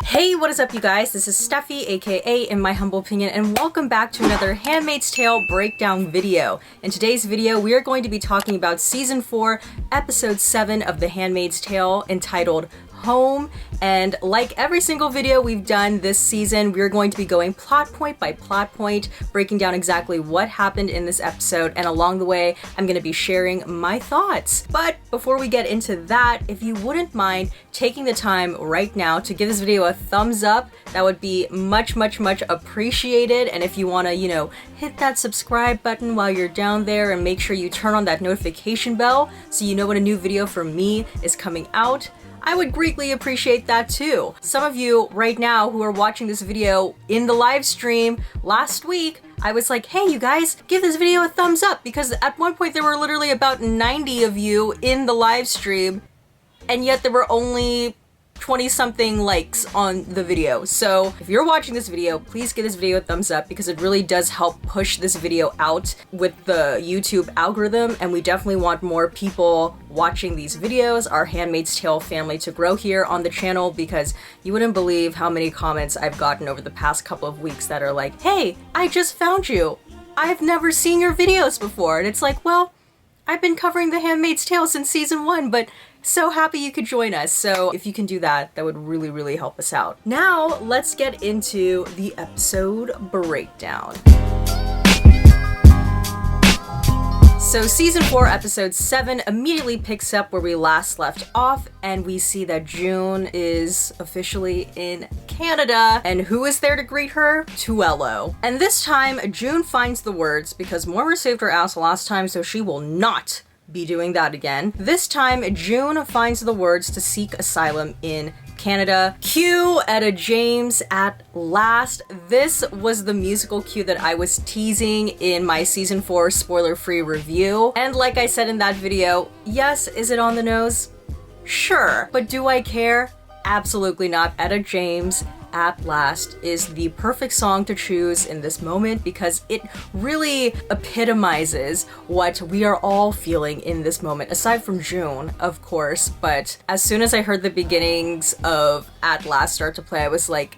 Hey, what is up you guys? This is Steffi, aka In My Humble Opinion, and welcome back to another Handmaid's Tale breakdown video. In today's video, we are going to be talking about Season 4, Episode 7 of The Handmaid's Tale, entitled Home. And like every single video we've done this season, we're going to be going plot point by plot point, breaking down exactly what happened in this episode, and along the way, I'm going to be sharing my thoughts. But before we get into that, if you wouldn't mind taking the time right now to give this video a thumbs up, that would be much appreciated. And if you want to, hit that subscribe button while you're down there and make sure you turn on that notification bell so you know when a new video from me is coming out, I would greatly appreciate that too. Some of you right now who are watching this video in the live stream last week, I was like, hey, you guys, give this video a thumbs up, because at one point there were literally about 90 of you in the live stream, and yet there were only 20-something likes on the video. So if you're watching this video, please give this video a thumbs up, because it really does help push this video out with the YouTube algorithm, and we definitely want more people watching these videos, our Handmaid's Tale family, to grow here on the channel, because you wouldn't believe how many comments I've gotten over the past couple of weeks that are like, hey, I just found you. I've never seen your videos before. And it's like, well, I've been covering The Handmaid's Tale since season 1, but so happy you could join us. So if you can do that, that would really help us out. Now, let's get into the episode breakdown. So Season 4, Episode 7 immediately picks up where we last left off, and we see that June is officially in Canada. And who is there to greet her? Tuello. And this time, June finds the words, because Moira saved her ass last time, so she will not be doing that again. This time, June finds the words to seek asylum in Canada. Cue Etta James at last. This was the musical cue that I was teasing in my Season 4 spoiler-free review. And like I said in that video, yes, is it on the nose? Sure. But do I care? Absolutely not. Etta James at last is the perfect song to choose in this moment, because it really epitomizes what we are all feeling in this moment, aside from June, of course. But as soon as I heard the beginnings of At Last start to play, I was like,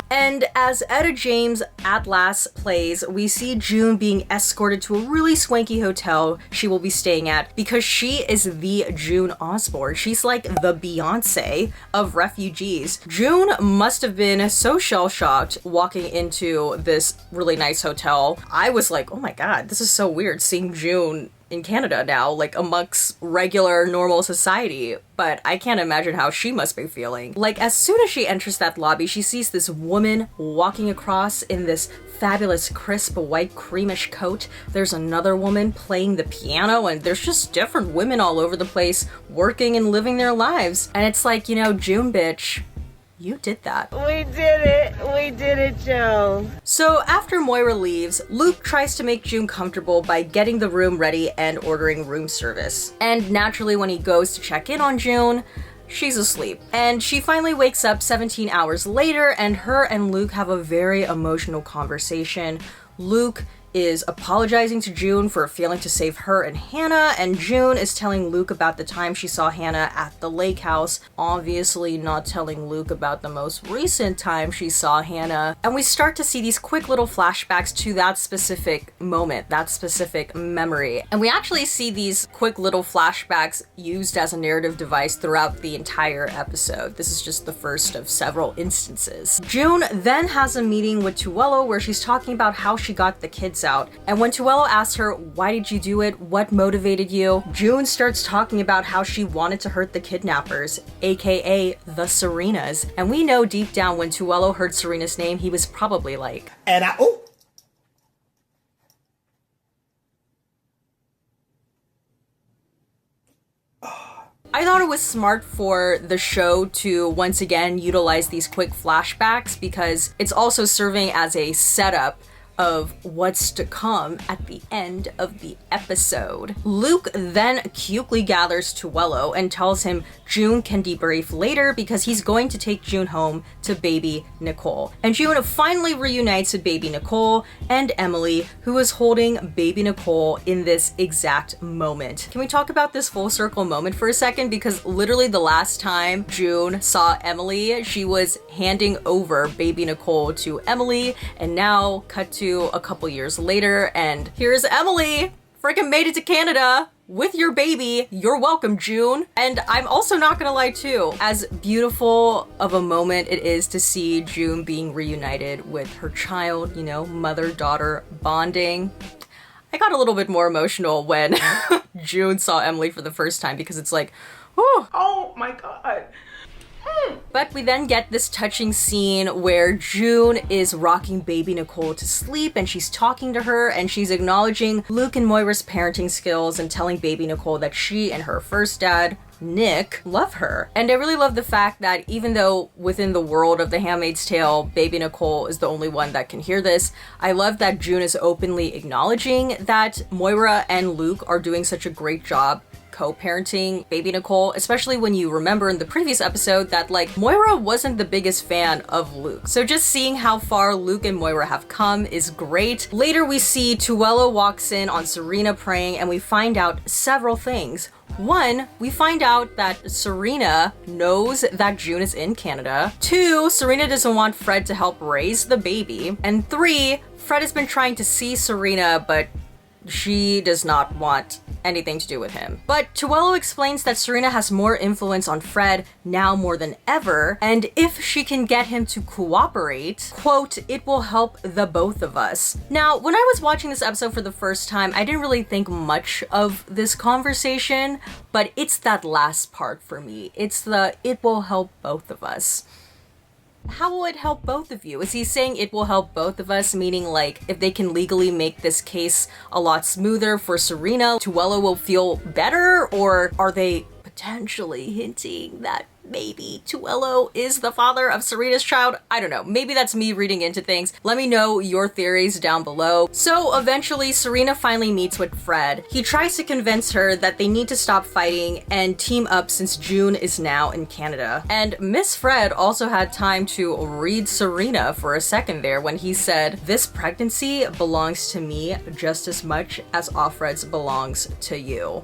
and as Etta James At Last plays, we see June being escorted to a really swanky hotel she will be staying at, because she is the June Osborne. She's like the Beyonce of refugees. June must have been so shell-shocked walking into this really nice hotel. I was like, oh my god, this is so weird seeing June in Canada now, like amongst regular normal society, but I can't imagine how she must be feeling. Like, as soon as she enters that lobby, she sees this woman walking across in this fabulous crisp white creamish coat. There's another woman playing the piano, and there's just different women all over the place working and living their lives. And it's like, June bitch, you did that. We did it, Joe. So after Moira leaves, Luke tries to make June comfortable by getting the room ready and ordering room service. And naturally, when he goes to check in on June, she's asleep. And she finally wakes up 17 hours later, and her and Luke have a very emotional conversation. Luke is apologizing to June for failing to save her and Hannah, and June is telling Luke about the time she saw Hannah at the lake house, obviously not telling Luke about the most recent time she saw Hannah. And we start to see these quick little flashbacks to that specific moment, that specific memory. And we actually see these quick little flashbacks used as a narrative device throughout the entire episode. This is just the first of several instances. June then has a meeting with Tuello where she's talking about how she got the kids out. And when Tuello asks her, why did you do it? What motivated you? June starts talking about how she wanted to hurt the kidnappers, aka the Serenas. And we know deep down when Tuello heard Serena's name, he was probably like, I thought it was smart for the show to once again utilize these quick flashbacks, because it's also serving as a setup of what's to come at the end of the episode. Luke then cutely gathers Tuello and tells him June can debrief later because he's going to take June home to baby Nicole. And June finally reunites with baby Nicole and Emily, who is holding baby Nicole in this exact moment. Can we talk about this full circle moment for a second? Because literally the last time June saw Emily, she was handing over baby Nicole to Emily, and now cut to a couple years later, and here's Emily, freaking made it to Canada with your baby. You're welcome, June. And I'm also not gonna lie too, as beautiful of a moment it is to see June being reunited with her child, you know, mother-daughter bonding. I got a little bit more emotional when June saw Emily for the first time because it's like, oh my God. But we then get this touching scene where June is rocking baby Nicole to sleep and she's talking to her and she's acknowledging Luke and Moira's parenting skills and telling baby Nicole that she and her first dad, Nick, love her. And I really love the fact that even though within the world of The Handmaid's Tale, baby Nicole is the only one that can hear this, I love that June is openly acknowledging that Moira and Luke are doing such a great job co-parenting baby Nicole, especially when you remember in the previous episode that like Moira wasn't the biggest fan of Luke. So just seeing how far Luke and Moira have come is great. Later we see Tuello walks in on Serena praying and we find out several things. One, we find out that Serena knows that June is in Canada. Two, Serena doesn't want Fred to help raise the baby. And three, Fred has been trying to see Serena, but she does not want anything to do with him. But Tuello explains that Serena has more influence on Fred now more than ever, and if she can get him to cooperate, quote, it will help the both of us. Now, when I was watching this episode for the first time, I didn't really think much of this conversation, but it's that last part for me. It's the, it will help both of us. How will it help both of you? Is he saying it will help both of us, meaning like if they can legally make this case a lot smoother for Serena, Tuello will feel better? Or are they potentially hinting that maybe Tuello is the father of Serena's child? I don't know. Maybe that's me reading into things. Let me know your theories down below. So eventually Serena finally meets with Fred. He tries to convince her that they need to stop fighting and team up since June is now in Canada. And Miss Fred also had time to read Serena for a second there when he said, this pregnancy belongs to me just as much as Offred's belongs to you.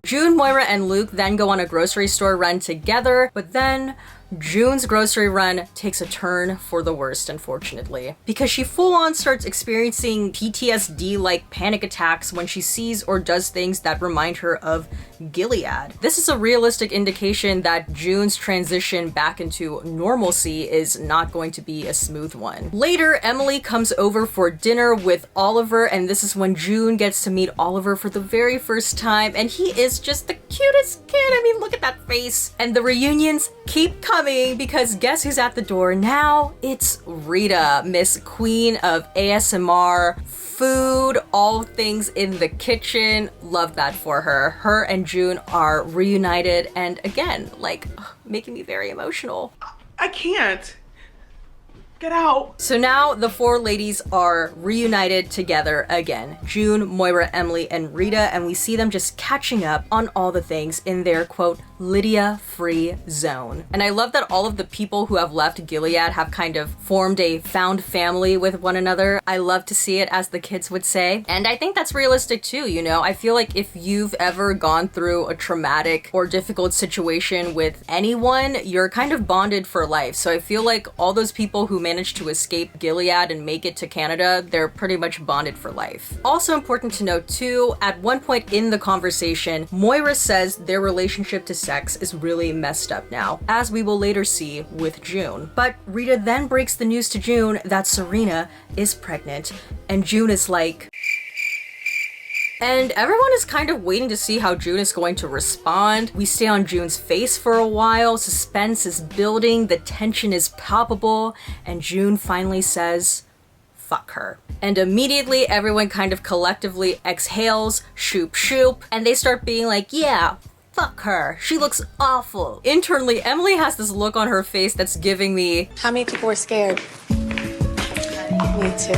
June, Moira, and Luke then go on a grocery store run together, but then June's grocery run takes a turn for the worst, unfortunately, because she full-on starts experiencing PTSD-like panic attacks when she sees or does things that remind her of Gilead. This is a realistic indication that June's transition back into normalcy is not going to be a smooth one. Later, Emily comes over for dinner with Oliver, and this is when June gets to meet Oliver for the very first time, and he is just the cutest kid. I mean, look at that face. And the reunions keep coming because guess who's at the door now? It's Rita, Miss Queen of ASMR, food, all things in the kitchen. Love that for her. Her and June are reunited and again, like, making me very emotional. I can't. Get out. So now the four ladies are reunited together again. June, Moira, Emily, and Rita, and we see them just catching up on all the things in their, quote, Lydia-free zone. And I love that all of the people who have left Gilead have kind of formed a found family with one another. I love to see it, as the kids would say. And I think that's realistic too, you know? I feel like if you've ever gone through a traumatic or difficult situation with anyone, you're kind of bonded for life. So I feel like all those people who managed to escape Gilead and make it to Canada, they're pretty much bonded for life. Also important to note too, at one point in the conversation, Moira says their relationship to sex is really messed up now, as we will later see with June. But Rita then breaks the news to June that Serena is pregnant, and June is like... And everyone is kind of waiting to see how June is going to respond. We stay on June's face for a while, suspense is building, the tension is palpable, and June finally says, fuck her. And immediately everyone kind of collectively exhales, shoop shoop, and they start being like, yeah, fuck her. She looks awful. Internally, Emily has this look on her face that's giving me... How many people were scared? Me too.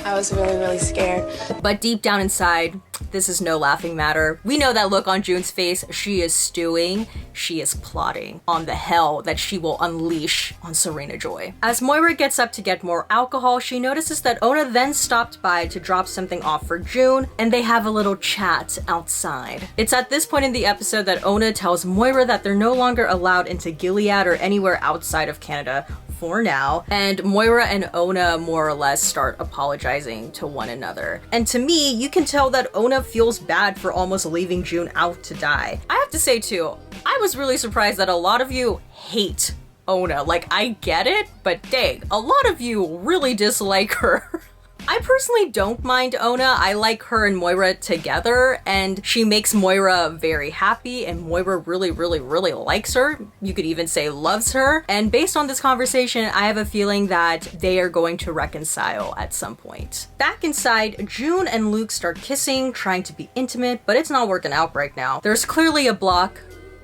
I was really scared. But deep down inside, this is no laughing matter. We know that look on June's face. She is stewing. She is plotting on the hell that she will unleash on Serena Joy. As Moira gets up to get more alcohol, she notices that Ona then stopped by to drop something off for June, and they have a little chat outside. It's at this point in the episode that Ona tells Moira that they're no longer allowed into Gilead or anywhere outside of Canada for now, and Moira and Ona more or less start apologizing to one another. And to me, you can tell that Ona feels bad for almost leaving June out to die. I have to say too, I was really surprised that a lot of you hate Ona. Like, I get it, but dang, a lot of you really dislike her. I personally don't mind Ona. I like her and Moira together, and she makes Moira very happy, and Moira really likes her. You could even say loves her. And based on this conversation, I have a feeling that they are going to reconcile at some point. Back inside, June and Luke start kissing, trying to be intimate, but it's not working out right now. There's clearly a block.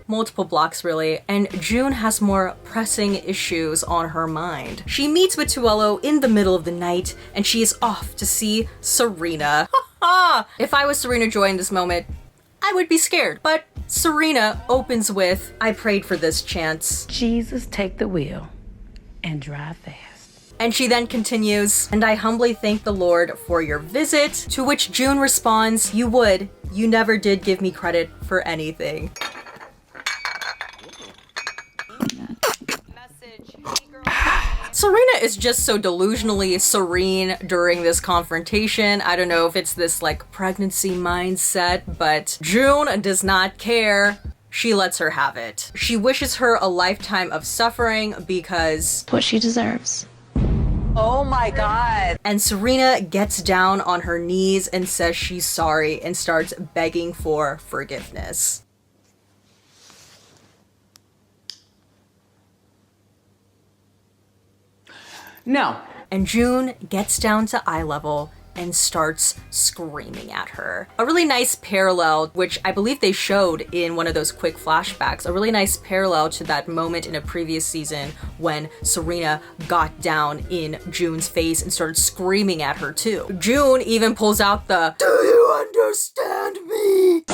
Multiple blocks really, and June has more pressing issues on her mind. She meets with Tuello in the middle of the night, and she is off to see Serena. If I was Serena Joy in this moment, I would be scared. But Serena opens with, "I prayed for this chance. Jesus, take the wheel and drive fast." And she then continues, "And I humbly thank the Lord for your visit," to which June responds, "You would. You never did give me credit for anything." Serena is just so delusionally serene during this confrontation. I don't know if it's this like pregnancy mindset, but June does not care. She lets her have it. She wishes her a lifetime of suffering because What she deserves. Oh my God. And Serena gets down on her knees and says she's sorry and starts begging for forgiveness. No. And June gets down to eye level and starts screaming at her. A really nice parallel, which I believe they showed in one of those quick flashbacks, a really nice parallel to that moment in a previous season when Serena got down in June's face and started screaming at her too. June even pulls out the, "Do you understand me?"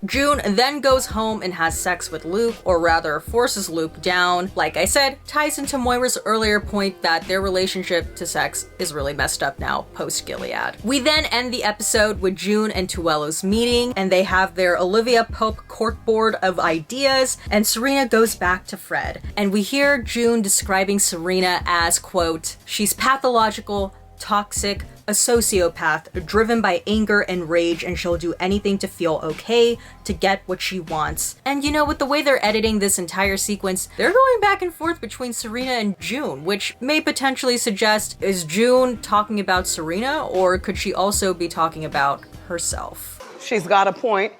June then goes home and has sex with Luke, or rather forces Luke down. Like I said, ties into Moira's earlier point that their relationship to sex is really messed up now post-Gilead. We then end the episode with June and Tuello's meeting, and they have their Olivia Pope corkboard of ideas, and Serena goes back to Fred. And we hear June describing Serena as, quote, "She's pathological, toxic, a sociopath, driven by anger and rage, and she'll do anything to feel okay, to get what she wants." And you know, with the way they're editing this entire sequence, they're going back and forth between Serena and June, which may potentially suggest, is June talking about Serena, or could she also be talking about herself? She's got a point.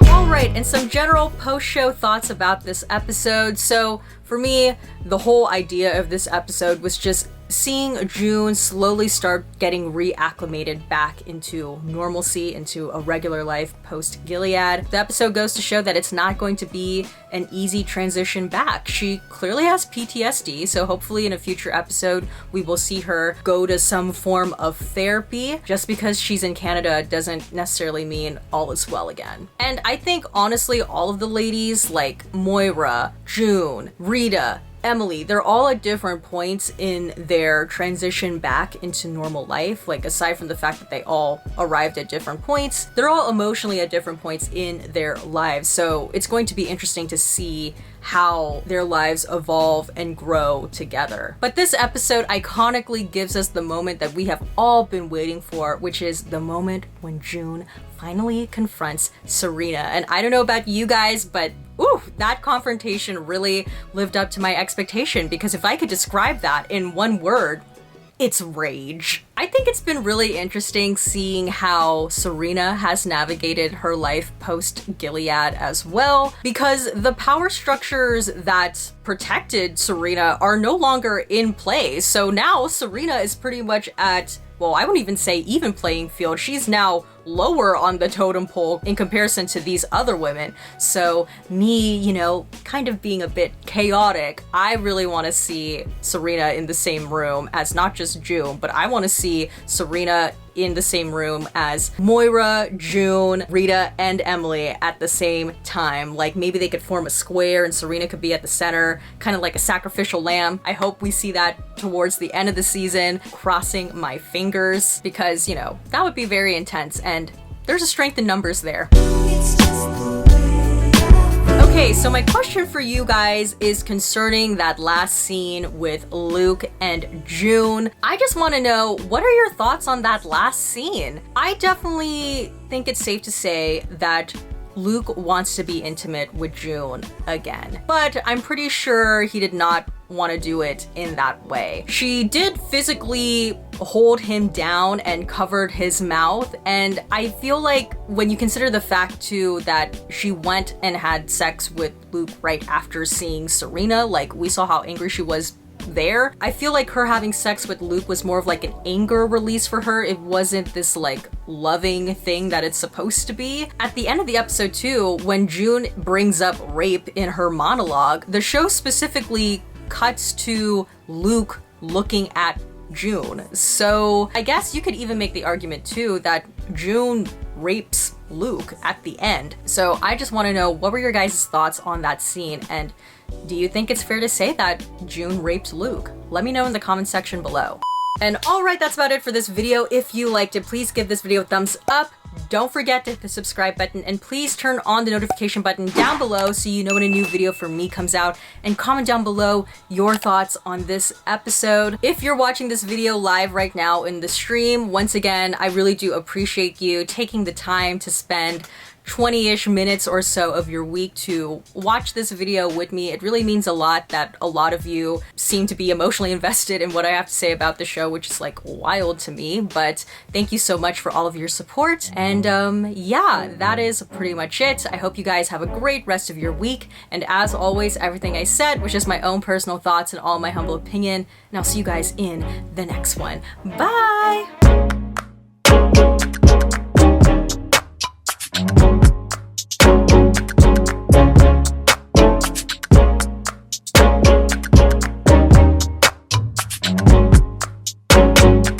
Alright, and some general post-show thoughts about this episode. So, for me, the whole idea of this episode was just seeing June slowly start getting reacclimated back into normalcy, into a regular life post-Gilead. The episode goes to show that it's not going to be an easy transition back. She clearly has PTSD, so hopefully in a future episode we will see her go to some form of therapy. Just because she's in Canada doesn't necessarily mean all is well again. And I think honestly all of the ladies like Moira, June, Rita, Emily, they're all at different points in their transition back into normal life. Like, aside from the fact that they all arrived at different points, they're all emotionally at different points in their lives. So it's going to be interesting to see how their lives evolve and grow together. But this episode iconically gives us the moment that we have all been waiting for, which is the moment when June finally confronts Serena. And I don't know about you guys, but ooh, that confrontation really lived up to my expectation, because if I could describe that in one word, it's rage. I think it's been really interesting seeing how Serena has navigated her life post-Gilead as well, because the power structures that protected Serena are no longer in play. So now Serena is pretty much at, well, I wouldn't even say even playing field. She's now lower on the totem pole in comparison to these other women. So me, you know, kind of being a bit chaotic, I really want to see Serena in the same room as not just June, but I want to see Serena in the same room as Moira, June, Rita, and Emily at the same time. Like maybe they could form a square and Serena could be at the center, kind of like a sacrificial lamb. I hope we see that towards the end of the season, crossing my fingers, because, you know, that would be very intense and there's a strength in numbers there. Okay, so my question for you guys is concerning that last scene with Luke and June. I just want to know, what are your thoughts on that last scene? I definitely think it's safe to say that Luke wants to be intimate with June again, but I'm pretty sure he did not want to do it in that way. She did physically hold him down and covered his mouth, and I feel like when you consider the fact too that she went and had sex with Luke right after seeing Serena, like we saw how angry she was there. I feel like her having sex with Luke was more of like an anger release for her. It wasn't this like loving thing that it's supposed to be. At the end of the episode too, when June brings up rape in her monologue, the show specifically cuts to Luke looking at June. So I guess you could even make the argument too that June rapes Luke at the end. So I just want to know, what were your guys' thoughts on that scene, and do you think it's fair to say that June raped Luke? Let me know in the comment section below. And alright, that's about it for this video. If you liked it, please give this video a thumbs up. Don't forget to hit the subscribe button, and please turn on the notification button down below so you know when a new video from me comes out, and comment down below your thoughts on this episode. If you're watching this video live right now in the stream, once again, I really do appreciate you taking the time to spend 20-ish minutes or so of your week to watch this video with me. It really means a lot that a lot of you seem to be emotionally invested in what I have to say about the show, which is like wild to me. But thank you so much for all of your support. And yeah, that is pretty much it. I hope you guys have a great rest of your week. And as always, everything I said was just my own personal thoughts and all my humble opinion. And I'll see you guys in the next one. Bye!